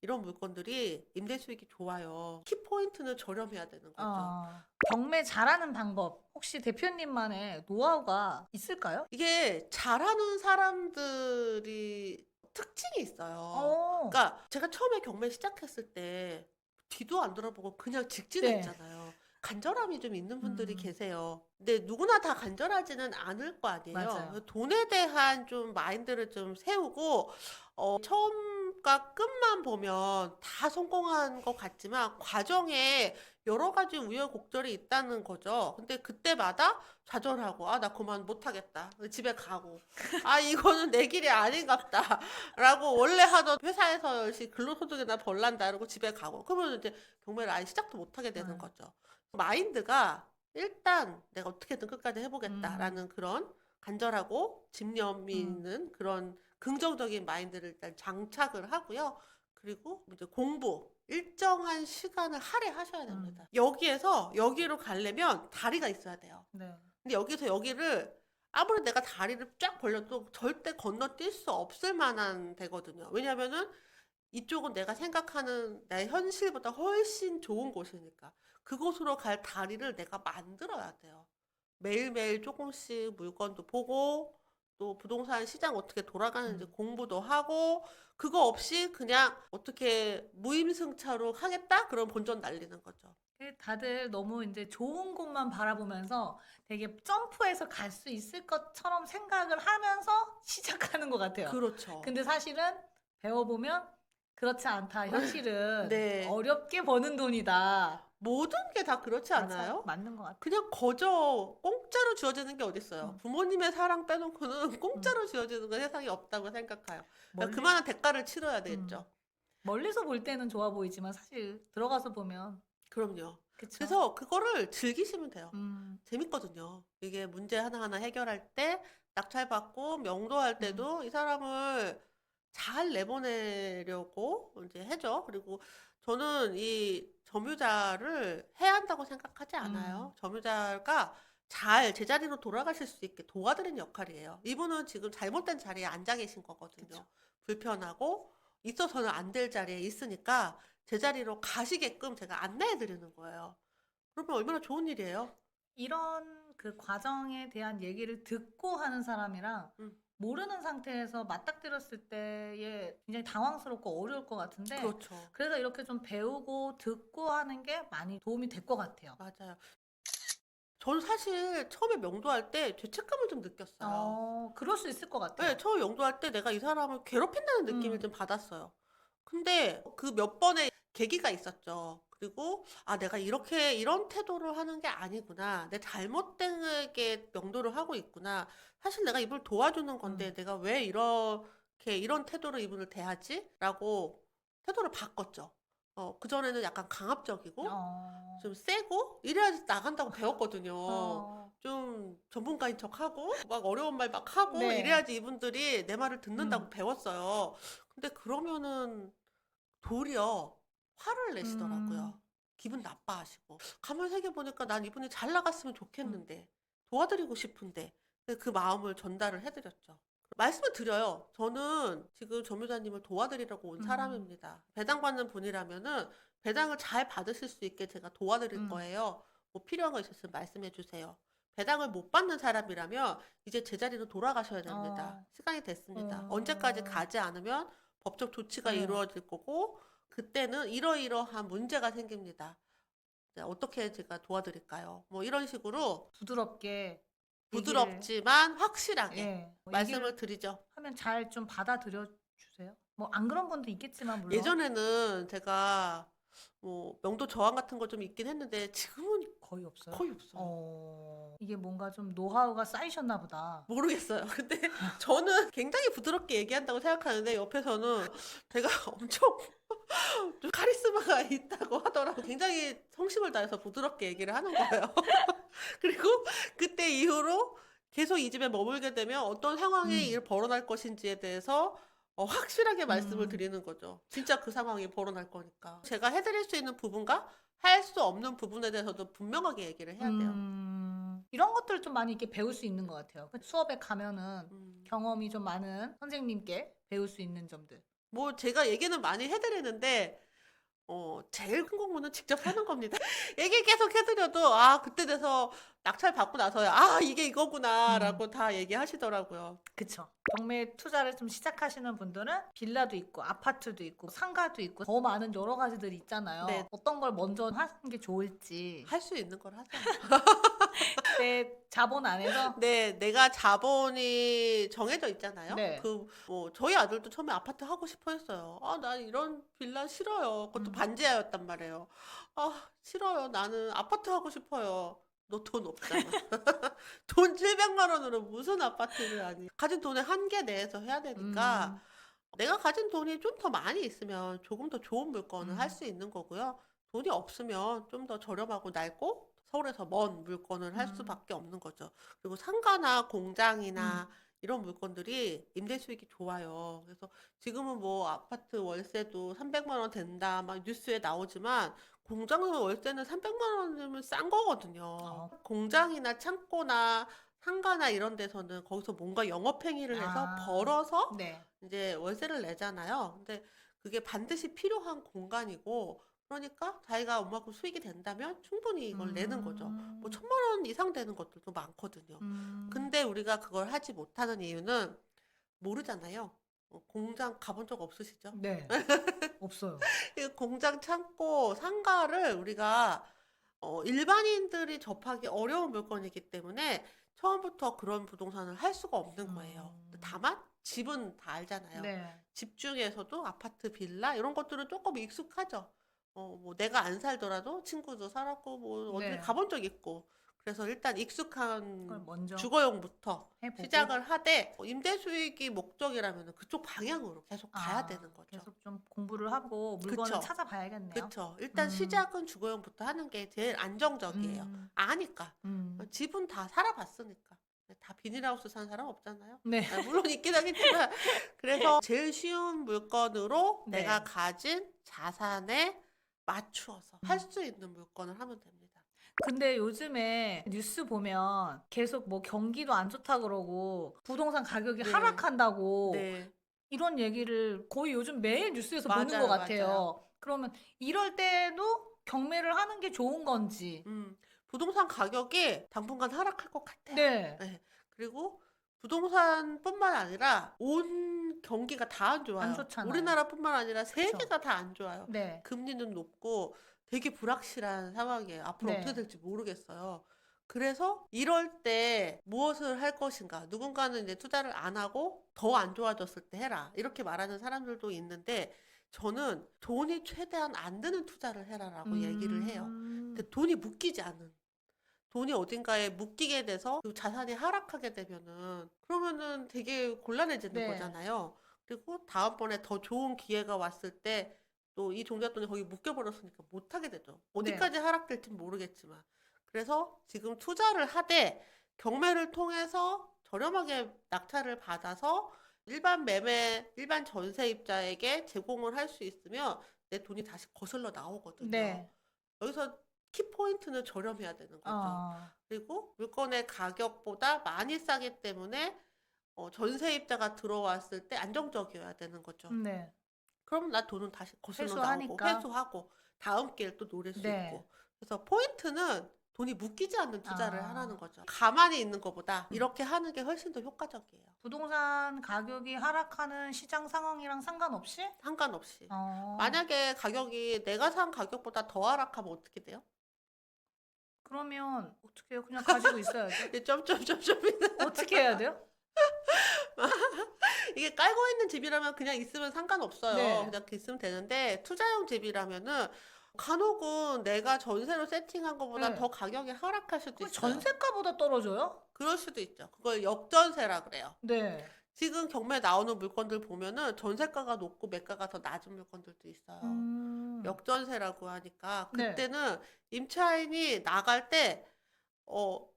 이런 물건들이 임대 수익이 좋아요. 키포인트는 저렴해야 되는 거죠. 경매 잘하는 방법 혹시 대표님만의 노하우가 있을까요? 이게 잘하는 사람들이 특징이 있어요. 어. 그러니까 제가 처음에 경매 시작했을 때 뒤도 안 돌아보고 그냥 네. 직진했잖아요. 간절함이 좀 있는 분들이 음. 계세요. 근데 누구나 다 간절하지는 않을 거 아니에요. 맞아요. 돈에 대한 좀 마인드를 좀 세우고 처음과 끝만 보면 다 성공한 것 같지만 과정에 여러 가지 우여곡절이 있다는 거죠. 근데 그때마다 좌절하고 아 나 그만 못하겠다. 집에 가고 아 이거는 내 길이 아닌갑다. 라고 원래 하던 회사에서 열심히 근로소득이나 벌란다 이러고 집에 가고 그러면 이제 경매를 아예 시작도 못하게 되는 네. 거죠. 마인드가 일단 내가 어떻게든 끝까지 음. 해보겠다라는 그런 간절하고 집념이 있는 그런 긍정적인 마인드를 일단 장착을 하고요. 그리고 이제 공부, 일정한 시간을 할애하셔야 됩니다. 여기에서 여기로 가려면 다리가 있어야 돼요. 네. 근데 여기서 여기를 아무리 내가 다리를 쫙 벌려도 절대 건너뛸 수 없을 만한 데거든요. 왜냐면은 이쪽은 내가 생각하는 내 현실보다 훨씬 좋은 곳이니까. 그곳으로 갈 다리를 내가 만들어야 돼요. 매일매일 조금씩 물건도 보고, 또 부동산 시장 어떻게 돌아가는지 공부도 하고, 그거 없이 그냥 어떻게 무임승차로 하겠다? 그럼 본전 날리는 거죠. 다들 너무 이제 좋은 곳만 바라보면서 되게 점프해서 갈 수 있을 것처럼 생각을 하면서 시작하는 것 같아요. 그렇죠. 근데 사실은 배워보면 그렇지 않다. 현실은 네. 어렵게 버는 돈이다. 모든 게 다 그렇지 맞아요. 않아요? 맞는 것 같아요. 그냥 공짜로 주어지는 게 어딨어요. 부모님의 사랑 빼놓고는 공짜로 주어지는 건 세상에 없다고 생각해요. 그러니까 그만한 대가를 치러야 되겠죠. 멀리서 볼 때는 좋아 보이지만 사실 들어가서 보면 그럼요. 그쵸. 그래서 그거를 즐기시면 돼요. 음. 재밌거든요. 이게 문제 하나하나 해결할 때 낙찰받고 명도할 때도 이 사람을 잘 내보내려고 이제 해죠. 그리고 저는 이 점유자를 해야 한다고 생각하지 않아요. 점유자가 잘 제자리로 돌아가실 수 있게 도와드리는 역할이에요. 이분은 지금 잘못된 자리에 앉아 계신 거거든요. 그쵸. 불편하고 있어서는 안 될 자리에 있으니까 제자리로 가시게끔 제가 안내해 드리는 거예요. 그러면 얼마나 좋은 일이에요. 이런 그 과정에 대한 얘기를 듣고 하는 사람이랑 음. 모르는 상태에서 맞닥뜨렸을 때에 굉장히 당황스럽고 어려울 것 같은데 그렇죠. 그래서 이렇게 좀 배우고 듣고 하는 게 많이 도움이 될 것 같아요. 맞아요. 저는 사실 처음에 명도할 때 죄책감을 좀 느꼈어요. 그럴 수 있을 것 같아요. 네, 처음 영도할 때 내가 이 사람을 괴롭힌다는 느낌을 좀 받았어요. 근데 그 몇 번의 계기가 있었죠. 그리고 아 내가 이렇게 이런 태도를 하는 게 아니구나. 내 잘못되게 명도를 하고 있구나. 사실 내가 이분을 도와주는 건데 내가 왜 이렇게 이런 태도로 이분을 대하지? 라고 태도를 바꿨죠. 그전에는 약간 강압적이고 어. 좀 세고 이래야지 나간다고 배웠거든요. 어. 좀 전문가인 척하고 막 어려운 말 막 하고 네. 이래야지 이분들이 내 말을 듣는다고 배웠어요. 근데 그러면은 도리어 화를 내시더라고요. 기분 나빠하시고. 가만히 생각해보니까 난 이분이 잘 나갔으면 좋겠는데 도와드리고 싶은데 근데 그 마음을 전달을 해드렸죠. 말씀을 드려요. 저는 지금 점유자님을 도와드리려고 온 사람입니다. 배당받는 분이라면은 배당을 잘 받으실 수 있게 제가 도와드릴 거예요. 뭐 필요한 거 있으시면 말씀해 주세요. 배당을 못 받는 사람이라면 이제 제자리로 돌아가셔야 됩니다. 시간이 됐습니다. 언제까지 가지 않으면 법적 조치가 이루어질 거고 그때는 이러이러한 문제가 생깁니다. 자, 어떻게 제가 도와드릴까요? 뭐 이런 식으로 부드럽게 부드럽지만 확실하게 얘기를 말씀을 드리죠. 하면 잘 좀 받아들여 주세요. 뭐 안 그런 분도 있겠지만 물론 예전에는 제가 뭐 명도 저항 같은 거 좀 있긴 했는데 지금은 거의 없어요. 거의 없어요. 이게 뭔가 좀 노하우가 쌓이셨나 보다. 모르겠어요. 근데 저는 굉장히 부드럽게 얘기한다고 생각하는데 옆에서는 제가 엄청 좀 카리스마가 있다고 하더라고요. 굉장히 성심을 다해서 부드럽게 얘기를 하는 거예요. 그리고 그때 이후로 계속 이 집에 머물게 되면 어떤 상황이 벌어날 것인지에 대해서 확실하게 말씀을 드리는 거죠. 진짜 그 상황이 벌어날 거니까. 제가 해드릴 수 있는 부분과 할 수 없는 부분에 대해서도 분명하게 얘기를 해야 돼요. 이런 것들을 좀 많이 이렇게 배울 수 있는 것 같아요. 수업에 가면은 음. 경험이 좀 많은 선생님께 배울 수 있는 점들. 뭐 제가 얘기는 많이 해 드리는데 제일 큰 공부는 직접 사는 겁니다. 얘기 계속 해 드려도 그때 돼서 낙찰 받고 나서야 '아 이게 음. 이거구나.'라고 다 얘기하시더라고요. 그쵸. 경매 투자를 좀 시작하시는 분들은 빌라도 있고 아파트도 있고 상가도 있고 더 많은 여러 가지들이 네. 있잖아요. 어떤 걸 먼저 하는 게 좋을지. 할 수 있는 걸 하죠. 내 자본 안에서. 네. 내가 자본이 정해져 있잖아요. 네. 저희 아들도 처음에 아파트 하고 싶어 했어요. "아 난 이런 빌라 싫어요." 그것도 음. 반지하였단 말이에요. "아 싫어요. 나는 아파트 하고 싶어요." "너 돈 없잖아." 돈 700만 원으로 무슨 아파트를 하니. 가진 돈의 한계 내에서 해야 되니까 음. 내가 가진 돈이 좀 더 많이 있으면 조금 더 좋은 물건을 할 음. 수 있는 거고요. 돈이 없으면 좀 더 저렴하고 낡고 서울에서 먼 물건을 할 음. 수밖에 없는 거죠. 그리고 상가나 음. 공장이나 이런 물건들이 임대 수익이 좋아요. 그래서 지금은 뭐 아파트 월세도 300만 원 된다 막 뉴스에 나오지만 공장 월세는 300만 원이면 싼 거거든요. 어. 공장이나 창고나 상가나 이런 데서는 거기서 뭔가 영업 행위를 해서 아. 벌어서 네. 인제 월세를 내잖아요. 근데 그게 반드시 필요한 공간이고 그러니까 자기가 얼마큼 수익이 된다면 충분히 이걸 내는 거죠. 뭐 음. 1,000만 원 이상 되는 것들도 많거든요. 음. 근데 우리가 그걸 하지 못하는 이유는 모르잖아요. 공장 가본 적 없으시죠? 네. 없어요. 이 공장, 창고, 상가를 우리가 일반인들이 접하기 어려운 물건이기 때문에 처음부터 그런 부동산을 할 수가 없는 거예요. 음. 다만 집은 다 알잖아요. 네. 집 중에서도 아파트, 빌라 이런 것들은 쪼끔 익숙하죠. 뭐 내가 안 살더라도 친구도 살았고 뭐 어디 네. 가본 적 있고. 그래서 일단 그걸 익숙한 먼저 주거용부터 해 보고. 시작을 하되 임대 수익이 목적이라면은 그쪽 방향으로 계속 가야 되는 거죠. 계속 좀 공부를 하고 물건을 그쵸. 찾아봐야겠네요. 그쵸. 일단 음. 시작은 주거용부터 하는 게 제일 안정적이에요. 음. 아니까. 음. 집은 다 살아 봤으니까. 다 비닐하우스 사는 사람 없잖아요. 네. 물론 있긴 하겠지만 그래서 제일 쉬운 물건으로 네. 내가 가진 자산에 맞추어서 할 수 있는 물건을 하면 됩니다. 근데 요즘에 뉴스 보면 계속 뭐 경기도 안 좋다 그러고 부동산 가격이 네. 하락한다고 네. 이런 얘기를 거의 요즘 매일 뉴스에서 보는 것 맞아요, 맞아요. 같아요. 그러면 이럴 때도 경매를 하는 게 좋은 건지. 부동산 가격이 당분간 하락할 것 같아요. 네. 예. 그리고 부동산뿐만 아니라 온 경기가 다 안 안 좋아요. 좋잖아요. 우리나라뿐만 아니라 그쵸. 세계가 다 안 좋아요. 네. 금리는 높고 되게 불확실한 상황이에요. 앞으로 어떻게 네. 될지 모르겠어요. 그래서 이럴 때 무엇을 할 것인가? 누군가는 이제 투자를 안 하고 "더 안 좋아졌을 때 해라." 이렇게 말하는 사람들도 있는데 저는 "돈이 최대한 안 드는 투자를 해라."라고 얘기를 해요. 음. 근데 돈이 묶이지 않은 돈이 어딘가에 묶이게 돼서 그 자산이 하락하게 되면은 그러면은 되게 곤란해지는 네. 거잖아요. 그리고 다음번에 더 좋은 기회가 왔을 때 또 이 종잣돈이 거기 묶여 버렸으니까 못 하게 되죠. 네. 어디까지 하락될진 모르겠지만. 그래서 지금 투자를 하되 경매를 통해서 저렴하게 낙찰을 받아서 일반 전세입자에게 제공을 할 수 있으면 내 돈이 다시 거슬러 나오거든요. 네. 여기서 키포인트는 저렴해야 되는 거죠. 어. 그리고 물건의 가격보다 많이 싸기 때문에 전세입자가 들어왔을 때 안정적이어야 되는 거죠. 네. 그러면 나 돈은 다시 거슬러 나오고 회수하니까. 회수하고 다음 기회를 또 노릴 수 네. 있고. 그래서 포인트는 돈이 묶이지 않는 투자를 하라는 아. 거죠. 가만히 있는 것보다 음. 이렇게 하는 게 훨씬 더 효과적이에요. 부동산 가격이 하락하는 시장 상황이랑 상관없이? 상관없이. 어. 만약에 가격이 내가 산 가격보다 더 하락하면 어떻게 돼요? 그러면 어떻게 해요? 그냥 가지고 있어야죠. 이 점점점점이 어떻게 해야 돼요? 이게 깔고 있는 집이라면 그냥 있으면 상관없어요. 네. 그냥 있으면 되는데 투자용 집이라면은 간혹은 내가 전세로 세팅한 것보다 네. 더 가격이 하락할 수도 그 있어요. 전세가보다 떨어져요? 그럴 수도 있죠. 그걸 역전세라 그래요. 네. 지금 경매에 나오는 물건들 보면은 전세가가 높고 매가가 더 낮은 물건들도 있어요. 음. 역전세라고 하니까 네. 그때는 임차인이 나갈 때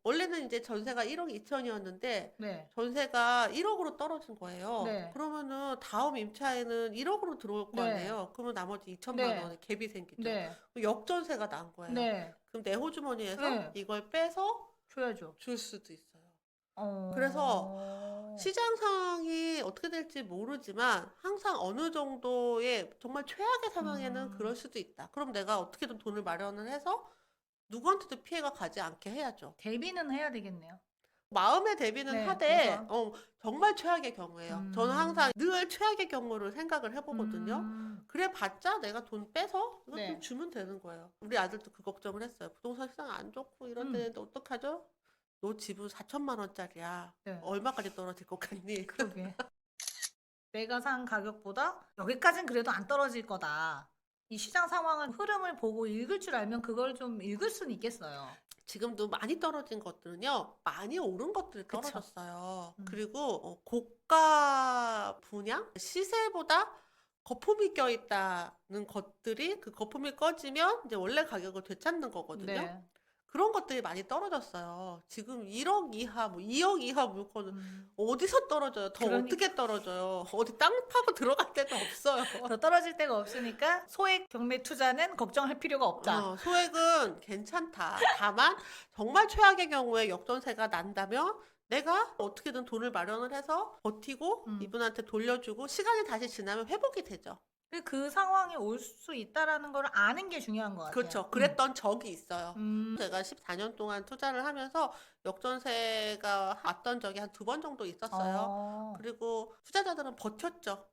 원래는 이제 전세가 1억 2천이었는데 네. 전세가 1억으로 떨어진 거예요. 네. 그러면은 다음 임차인은 1억으로 들어올 거 네. 아니에요. 그러면 나머지 2천만 네. 원의 갭이 생기죠. 네. 그럼 역전세가 난 거예요. 네. 그럼 내 호주머니에서 네. 이걸 빼서 줘야죠. 줄 수도 있어요. 그래서 어. 시장 상황이 어떻게 될지 모르지만 항상 어느 정도의 정말 최악의 상황에는 그럴 음. 수도 있다. 그럼 내가 어떻게든 돈을 마련을 해서 누구한테도 피해가 가지 않게 해야죠. 대비는 해야 되겠네요. 마음의 대비는 네. 하되 우선. 정말 최악의 경우예요. 저는 항상 음. 늘 최악의 경우를 생각을 해보거든요. 음. 그래 봤자 내가 돈 빼서 이거 좀 네. 주면 되는 거예요. 우리 아들도 그 걱정을 했어요. 부동산 시장 안 좋고 이런 음. 데인데 어떡하죠? 너 집은 4천만 원짜리야. 네. 얼마까지 떨어질 것 같니? 그러게. 내가 산 가격보다 여기까진 그래도 안 떨어질 거다. 이 시장 상황을 흐름을 보고 읽을 줄 알면 그걸 좀 읽을 수는 있겠어요. 지금도 많이 떨어진 것들은요, 많이 오른 것들이 그쵸. 떨어졌어요. 음. 그리고 고가 분양? 시세보다 거품이 껴있다는 것들이 그 거품이 꺼지면 이제 원래 가격을 되찾는 거거든요. 네. 그런 것들이 많이 떨어졌어요. 지금 1억 이하, 뭐 2억 이하 물건은 음. 어디서 떨어져요? 더 그러니까. 어떻게 떨어져요? 어디 땅 파고 들어갈 데도 없어요. 더 떨어질 데가 없으니까 소액 경매 투자는 걱정할 필요가 없다. 소액은 괜찮다. 다만 정말 최악의 경우에 역전세가 난다면 내가 어떻게든 돈을 마련을 해서 버티고 음. 이분한테 돌려주고 시간이 다시 지나면 회복이 되죠. 그 상황이 올 수 있다라는 걸 아는 게 중요한 것 같아요. 그렇죠. 그랬던 적이 있어요. 음. 제가 14년 동안 투자를 하면서 역전세가 왔던 적이 한 2번 정도 있었어요. 어. 그리고 투자자들은 버텼죠.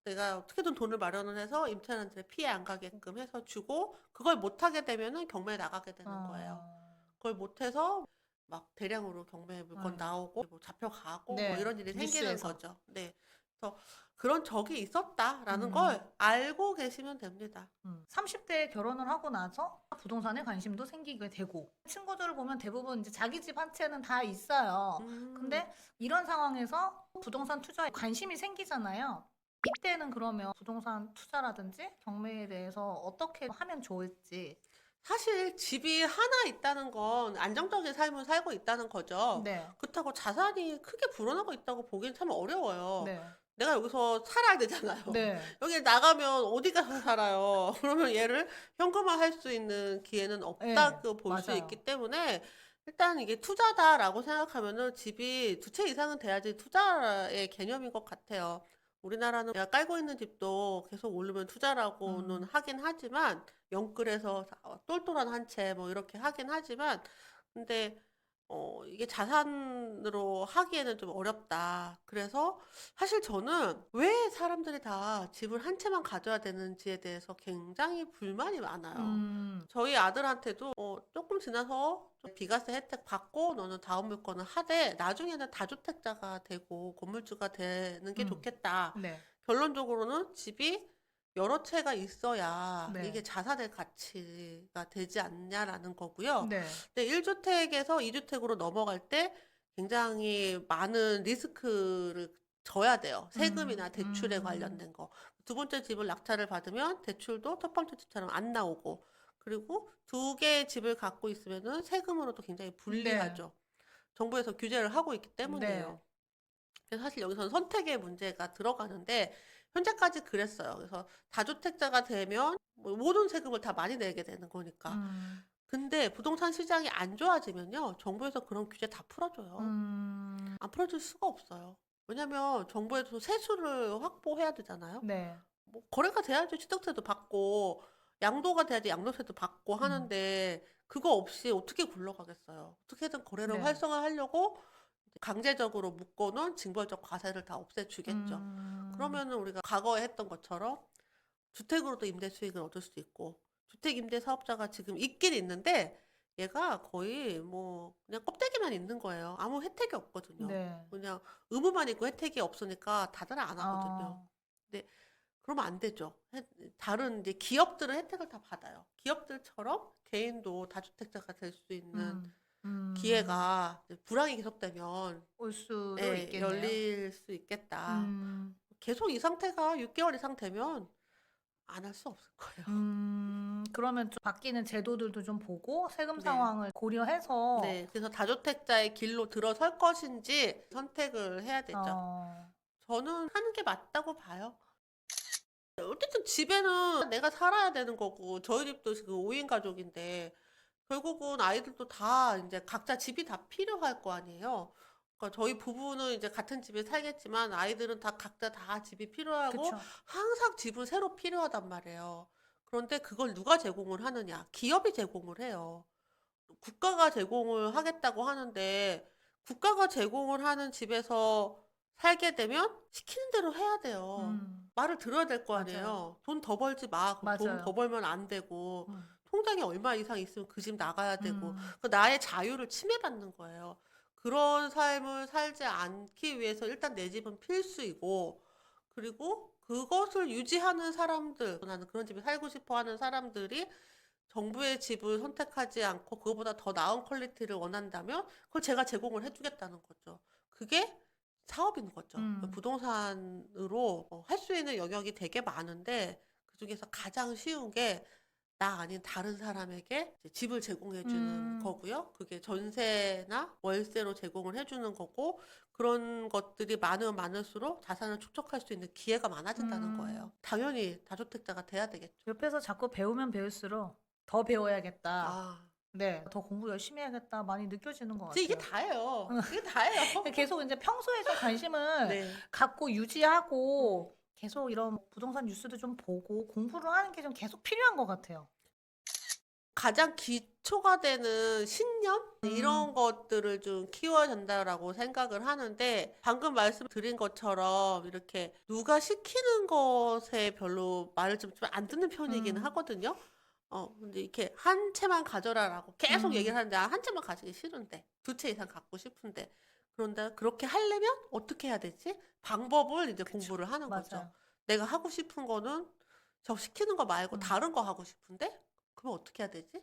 내가 어떻게든 돈을 마련을 해서 임차인한테 피해 안 가게끔 해서 주고 그걸 못하게 되면은 경매에 나가게 되는 거예요. 그걸 못해서 막 대량으로 경매 물건 나오고 뭐 잡혀가고 뭐 네. 이런 일이 생기는 뉴스에서. 거죠. 네. 그래서 그런 적이 있었다라는 음. 걸 알고 계시면 됩니다. 30대에 결혼을 하고 나서 부동산에 관심도 생기게 되고 친구들을 보면 대부분 이제 자기 집 한 채는 다 있어요. 근데 이런 상황에서 부동산 투자에 관심이 생기잖아요. 이때는 그러면 부동산 투자라든지 경매에 대해서 어떻게 하면 좋을지. 사실 집이 하나 있다는 건 안정적인 삶을 살고 있다는 거죠. 네. 그렇다고 자산이 크게 불어나고 있다고 보기엔 참 어려워요. 네. 내가 여기서 살아야 되잖아요. 네. 여기 나가면 어디 가서 살아요? 그러면 얘를 현금화할 수 있는 기회는 없다고 볼 수 맞아요. 있기 때문에 일단 이게 투자다라고 생각하면은 집이 2채 이상은 돼야지 투자의 개념인 것 같아요. 우리나라는 내가 깔고 있는 집도 계속 오르면 투자라고는 하긴 하지만 영끌에서 똘똘한 한 채 뭐 이렇게 하긴 하지만 근데 이게 자산으로 하기에는 좀 어렵다. 그래서 사실 저는 왜 사람들이 다 집을 한 채만 가져야 되는지에 대해서 굉장히 불만이 많아요. 저희 아들한테도 조금 지나서 좀 비과세 혜택 받고 너는 다음 물건을 하되 나중에는 다주택자가 되고 건물주가 되는 게 좋겠다. 네. 결론적으로는 집이 여러 채가 있어야 네. 이게 자산의 가치가 되지 않냐라는 거고요. 네. 근데 1주택에서 2주택으로 넘어갈 때 굉장히 많은 리스크를 져야 돼요. 세금이나 대출에 관련된 거. 두 번째 집을 낙찰을 받으면 대출도 첫 번째 집처럼 안 나오고 그리고 2개의 집을 갖고 있으면은 세금으로도 굉장히 불리하죠. 정부에서 규제를 하고 있기 때문이에요. 그래서 사실 여기서는 선택의 문제가 들어가는데 현재까지 그랬어요. 그래서 다주택자가 되면 뭐 모든 세금을 다 많이 내게 되는 거니까. 근데 부동산 시장이 안 좋아지면요. 정부에서 그런 규제 다 풀어줘요. 안 풀어줄 수가 없어요. 왜냐면 정부에서 세수를 확보해야 되잖아요. 네. 뭐 거래가 돼야지 취득세도 받고 양도가 돼야지 양도세도 받고 하는데 그거 없이 어떻게 굴러가겠어요. 어떻게든 거래를 네. 활성화하려고 강제적으로 묶어놓은 징벌적 과세를 다 없애주겠죠. 그러면은 우리가 과거에 했던 것처럼 주택으로도 임대 수익을 얻을 수 있고 주택 임대 사업자가 지금 있긴 있는데 얘가 거의 뭐 그냥 껍데기만 있는 거예요. 아무 혜택이 없거든요. 네. 그냥 의무만 있고 혜택이 없으니까 다들 안 하거든요. 어. 근데 그러면 안 되죠. 다른 이제 기업들은 혜택을 다 받아요. 기업들처럼 개인도 다주택자가 될 수 있는 기회가 이제 불황이 계속되면 올 수도 예, 있겠네요. 열릴 수 있겠다. 계속 이 상태가 6개월 이상 되면 안 할 수 없을 거예요. 그러면 좀 바뀌는 제도들도 좀 보고 세금 네. 상황을 고려해서 네, 그래서 다주택자의 길로 들어설 것인지 선택을 해야 되죠. 저는 하는 게 맞다고 봐요. 어쨌든 집에는 내가 살아야 되는 거고 저희 집도 지금 5인 가족인데 결국은 아이들도 다 이제 각자 집이 다 필요할 거 아니에요. 그러니까 저희 부부는 이제 같은 집에 살겠지만 아이들은 다 각자 다 집이 필요하고 그쵸. 항상 집은 새로 필요하단 말이에요. 그런데 그걸 누가 제공을 하느냐? 기업이 제공을 해요. 국가가 제공을 하겠다고 하는데 국가가 제공을 하는 집에서 살게 되면 시키는 대로 해야 돼요. 음, 말을 들어야 될 거 맞아요. 아니에요. 돈 더 벌지 마. 그럼 돈 더 맞아요. 벌면 안 되고 음, 통장에 얼마 이상 있으면 그 집 나가야 되고 음, 그 나의 자유를 침해받는 거예요. 그런 삶을 살지 않기 위해서 일단 내 집은 필수이고 그리고 그것을 유지하는 사람들, 나는 그런 집에 살고 싶어 하는 사람들이 정부의 집을 선택하지 않고 그거보다 더 나은 퀄리티를 원한다면 그걸 제가 제공을 해주겠다는 거죠. 그게 사업인 거죠. 음, 부동산으로 할 수 있는 영역이 되게 많은데 그중에서 가장 쉬운 게 나 아닌 다른 사람에게 이제 집을 제공해주는 음, 거고요. 그게 전세나 월세로 제공을 해주는 거고 그런 것들이 많으면 많을수록 자산을 축적할 수 있는 기회가 많아진다는 거예요. 당연히 다주택자가 돼야 되겠죠. 옆에서 자꾸 배우면 배울수록 더 배워야겠다. 아, 네, 더 공부 열심히 해야겠다. 많이 느껴지는 것 이제 이게 같아요. 다예요. 이게 다예요. 계속 이제 평소에 좀 관심을 네. 갖고 유지하고 계속 이런 부동산 뉴스도 좀 보고 공부를 하는 게 좀 계속 필요한 것 같아요. 가장 기초가 되는 신념? 이런 음, 것들을 좀 키워야 된다라고 생각을 하는데, 방금 말씀드린 것처럼 이렇게 누가 시키는 것에 별로 말을 좀 안 듣는 편이기는 음, 하거든요. 근데 이렇게 한 채만 가져라라고 계속 얘기를 음, 하는데, 한 채만 가지기 싫은데, 두 채 이상 갖고 싶은데. 그런데 그렇게 하려면 어떻게 해야 되지? 방법을 이제 그쵸. 공부를 하는 거죠. 맞아요. 내가 하고 싶은 거는 저 시키는 거 말고 음, 다른 거 하고 싶은데? 그럼 어떻게 해야 되지?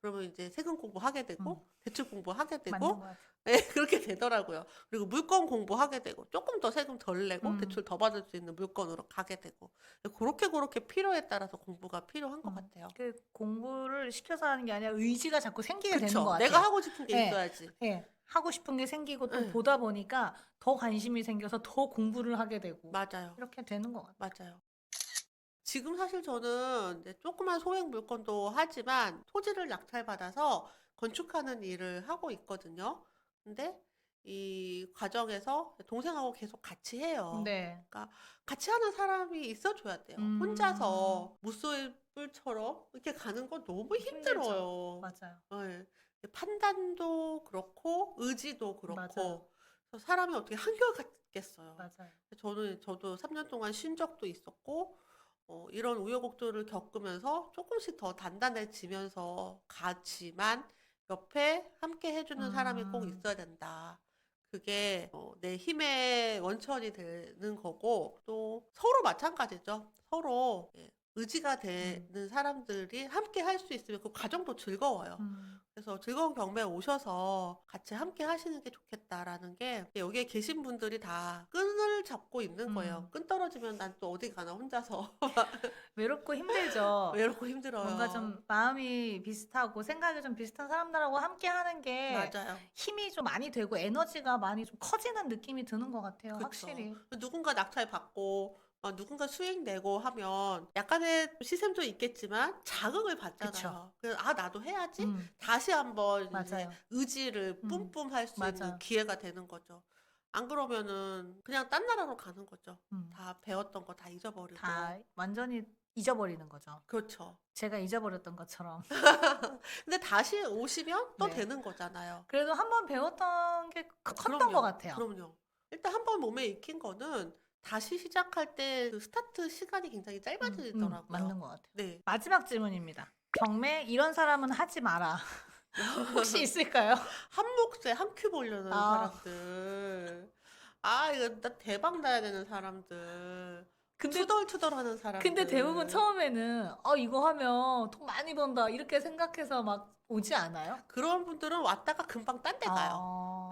그러면 이제 세금 공부하게 음, 되고, 대출 공부하게 맞는 것 되고, 같아요. 예, 그렇게 되더라고요. 그리고 물건 공부하게 되고, 조금 더 세금 덜 내고, 음, 대출 더 받을 수 있는 물건으로 가게 되고, 그렇게 필요에 따라서 공부가 필요한 것 같아요. 그 공부를 시켜서 하는 게 아니라 의지가 자꾸 생기게 되는 것 그쵸? 내가 같아요. 하고 싶은 게 예, 있어야지. 예. 하고 싶은 게 생기고 또 예, 보다 보니까 더 관심이 생겨서 더 공부를 하게 되고 맞아요. 이렇게 되는 것 같아요. 맞아요. 지금 사실 저는 이제 조그만 소액 물건도 하지만 토지를 낙찰받아서 건축하는 일을 하고 있거든요. 근데 이 과정에서 동생하고 계속 같이 해요. 네. 그러니까 같이 하는 사람이 있어줘야 돼요. 음, 혼자서 무소불처럼 이렇게 가는 건 너무 힘들죠. 힘들어요. 맞아요. 예. 판단도 그렇고 의지도 맞아요. 그렇고 그래서 사람이 어떻게 한결같겠어요. 맞아요. 저도 3년 동안 쉰 적도 있었고 이런 우여곡절을 겪으면서 조금씩 더 단단해지면서 가지만 옆에 함께 해주는 사람이 꼭 음, 있어야 된다. 그게 내 힘의 원천이 되는 거고 또 서로 마찬가지죠. 서로 의지가 음, 되는 사람들이 함께 할 수 있으면 그 과정도 즐거워요. 음, 그래서 즐거운 경매에 오셔서 같이 함께 하시는 게 좋겠다라는 게 여기에 계신 분들이 다 끈을 잡고 있는 거예요. 음. 끈 떨어지면 난 또 어디 가나 혼자서 외롭고 힘들죠. 외롭고 뭔가 힘들어요. 좀 마음이 비슷하고 생각이 좀 비슷한 사람들하고 함께 하는 게 맞아요. 힘이 좀 많이 되고 에너지가 많이 좀 커지는 느낌이 드는 것 같아요. 그쵸. 확실히. 누군가 낙찰 받고 누군가 수익 내고 하면 약간의 시샘도 있겠지만 자극을 그쵸. 받잖아요. 그래서 나도 해야지. 음, 다시 한번 이제 맞아요. 의지를 음, 뿜뿜 할 수 있는 맞아요. 기회가 되는 거죠. 안 그러면은 그냥 딴 나라로 가는 거죠. 음, 다 배웠던 거 다 잊어버리고. 다 완전히 잊어버리는 거죠. 그렇죠. 제가 잊어버렸던 것처럼. 근데 다시 오시면 또 네. 되는 거잖아요. 그래도 한 번 배웠던 게 컸던 것 그럼요. 같아요. 그럼요. 일단 한 번 몸에 익힌 거는 다시 시작할 때 그 스타트 시간이 굉장히 짧아지더라고요. 맞는 것 같아요. 네. 마지막 질문입니다. 경매 이런 사람은 하지 마라. 혹시 있을까요? 한 몫에 한 큐 보려는 아, 사람들. 이거 나 대박 나야 되는 사람들. 근데 투덜투덜 하는 근데 대부분 사람들. 처음에는 이거 하면 돈 많이 번다 이렇게 생각해서 막 오지 않아요? 그런 분들은 왔다가 금방 딴 데 가요.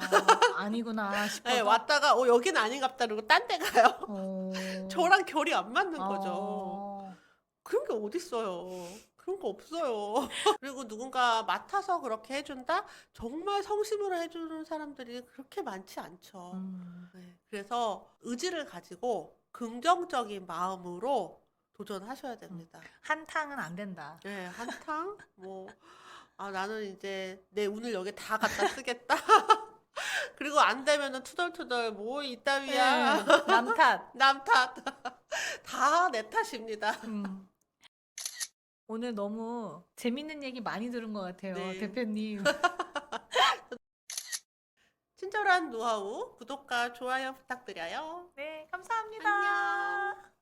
아니구나 네, 싶어서. 왔다가 여긴 아닌갑다 그러고 딴 데 가요. 어, 저랑 결이 안 맞는 거죠. 어, 그런 게 어딨어요. 그런 거 없어요. 그리고 누군가 맡아서 그렇게 해준다? 정말 성심으로 해주는 사람들이 그렇게 많지 않죠. 음, 네, 그래서 의지를 가지고 긍정적인 마음으로 도전하셔야 됩니다. 한탕은 안 된다. 네, 한탕? 나는 이제 내 운을 여기 다 갖다 쓰겠다. 그리고 안 되면은 투덜투덜 뭐 이따위야. 남 탓. 남 탓. 다 내 탓입니다. 오늘 너무 재밌는 얘기 많이 들은 것 같아요, 네. 대표님. 친절한 노하우 구독과 좋아요 부탁드려요. 네, 감사합니다. 안녕.